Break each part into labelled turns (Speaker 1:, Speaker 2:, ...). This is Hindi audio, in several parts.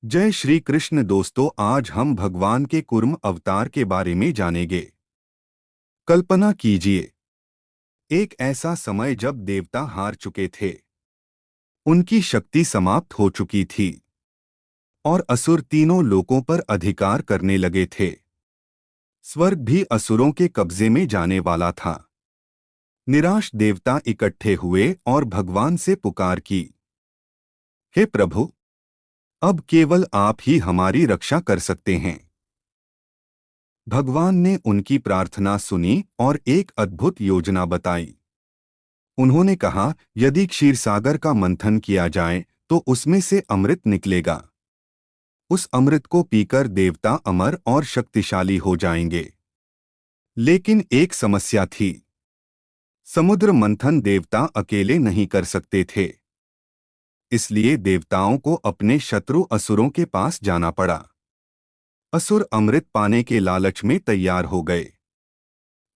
Speaker 1: जय श्री कृष्ण दोस्तों, आज हम भगवान के कूर्म अवतार के बारे में जानेंगे। कल्पना कीजिए, एक ऐसा समय जब देवता हार चुके थे, उनकी शक्ति समाप्त हो चुकी थी और असुर तीनों लोकों पर अधिकार करने लगे थे। स्वर्ग भी असुरों के कब्जे में जाने वाला था। निराश देवता इकट्ठे हुए और भगवान से पुकार की, हे प्रभु, अब केवल आप ही हमारी रक्षा कर सकते हैं। भगवान ने उनकी प्रार्थना सुनी और एक अद्भुत योजना बताई। उन्होंने कहा, यदि क्षीरसागर का मंथन किया जाए तो उसमें से अमृत निकलेगा। उस अमृत को पीकर देवता अमर और शक्तिशाली हो जाएंगे। लेकिन एक समस्या थी। समुद्र मंथन देवता अकेले नहीं कर सकते थे। इसलिए देवताओं को अपने शत्रु असुरों के पास जाना पड़ा। असुर अमृत पाने के लालच में तैयार हो गए।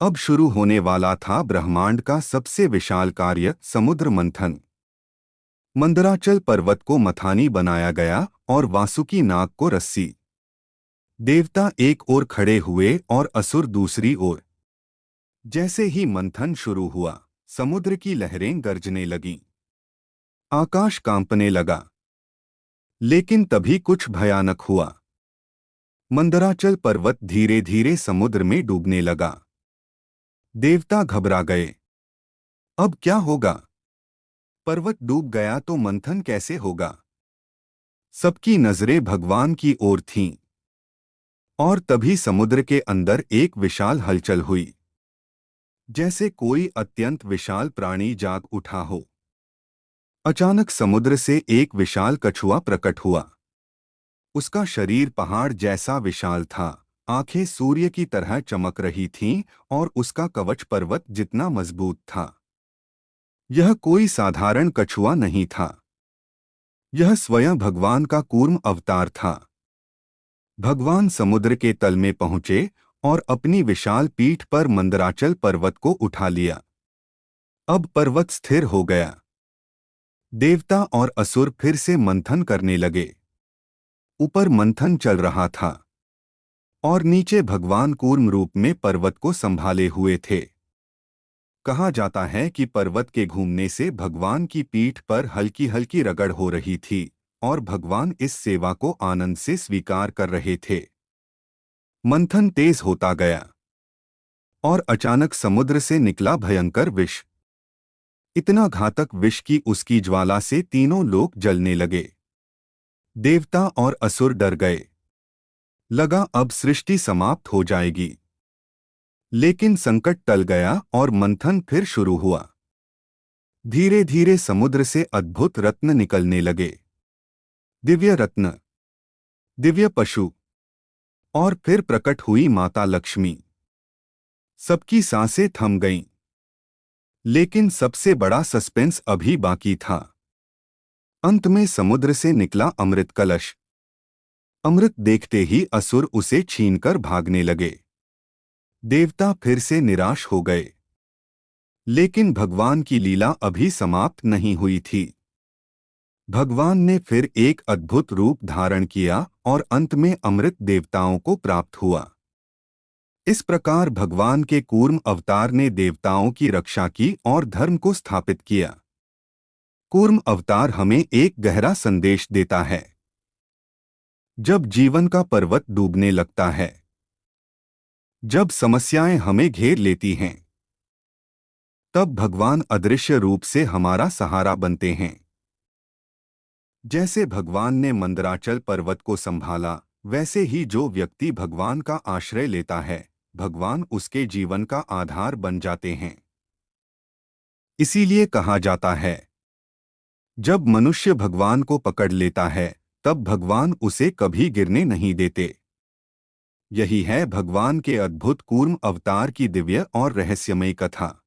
Speaker 1: अब शुरू होने वाला था ब्रह्मांड का सबसे विशाल कार्य, समुद्र मंथन। मंदराचल पर्वत को मथानी बनाया गया और वासुकी नाग को रस्सी। देवता एक ओर खड़े हुए और असुर दूसरी ओर। जैसे ही मंथन शुरू हुआ, समुद्र की लहरें गरजने लगीं। आकाश कांपने लगा। लेकिन तभी कुछ भयानक हुआ। मंदराचल पर्वत धीरे धीरे समुद्र में डूबने लगा। देवता घबरा गए। अब क्या होगा? पर्वत डूब गया तो मंथन कैसे होगा? सबकी नजरें भगवान की ओर थीं। और तभी समुद्र के अंदर एक विशाल हलचल हुई, जैसे कोई अत्यंत विशाल प्राणी जाग उठा हो। अचानक समुद्र से एक विशाल कछुआ प्रकट हुआ। उसका शरीर पहाड़ जैसा विशाल था, आंखें सूर्य की तरह चमक रही थीं और उसका कवच पर्वत जितना मजबूत था। यह कोई साधारण कछुआ नहीं था। यह स्वयं भगवान का कूर्म अवतार था। भगवान समुद्र के तल में पहुंचे और अपनी विशाल पीठ पर मंदराचल पर्वत को उठा लिया। अब पर्वत स्थिर हो गया। देवता और असुर फिर से मंथन करने लगे। ऊपर मंथन चल रहा था और नीचे भगवान कूर्म रूप में पर्वत को संभाले हुए थे। कहा जाता है कि पर्वत के घूमने से भगवान की पीठ पर हल्की हल्की रगड़ हो रही थी और भगवान इस सेवा को आनंद से स्वीकार कर रहे थे। मंथन तेज होता गया और अचानक समुद्र से निकला भयंकर विष। इतना घातक विष कि उसकी ज्वाला से तीनों लोक जलने लगे। देवता और असुर डर गए। लगा अब सृष्टि समाप्त हो जाएगी। लेकिन संकट टल गया और मंथन फिर शुरू हुआ। धीरे धीरे समुद्र से अद्भुत रत्न निकलने लगे। दिव्य रत्न, दिव्य पशु, और फिर प्रकट हुई माता लक्ष्मी। सबकी सांसें थम गईं। लेकिन सबसे बड़ा सस्पेंस अभी बाकी था। अंत में समुद्र से निकला अमृत कलश। अमृत देखते ही असुर उसे छीनकर भागने लगे। देवता फिर से निराश हो गए। लेकिन भगवान की लीला अभी समाप्त नहीं हुई थी। भगवान ने फिर एक अद्भुत रूप धारण किया और अंत में अमृत देवताओं को प्राप्त हुआ। इस प्रकार भगवान के कूर्म अवतार ने देवताओं की रक्षा की और धर्म को स्थापित किया। कूर्म अवतार हमें एक गहरा संदेश देता है। जब जीवन का पर्वत डूबने लगता है, जब समस्याएं हमें घेर लेती हैं, तब भगवान अदृश्य रूप से हमारा सहारा बनते हैं। जैसे भगवान ने मंदराचल पर्वत को संभाला, वैसे ही जो व्यक्ति भगवान का आश्रय लेता है, भगवान उसके जीवन का आधार बन जाते हैं। इसीलिए कहा जाता है, जब मनुष्य भगवान को पकड़ लेता है, तब भगवान उसे कभी गिरने नहीं देते। यही है भगवान के अद्भुत कूर्म अवतार की दिव्य और रहस्यमयी कथा।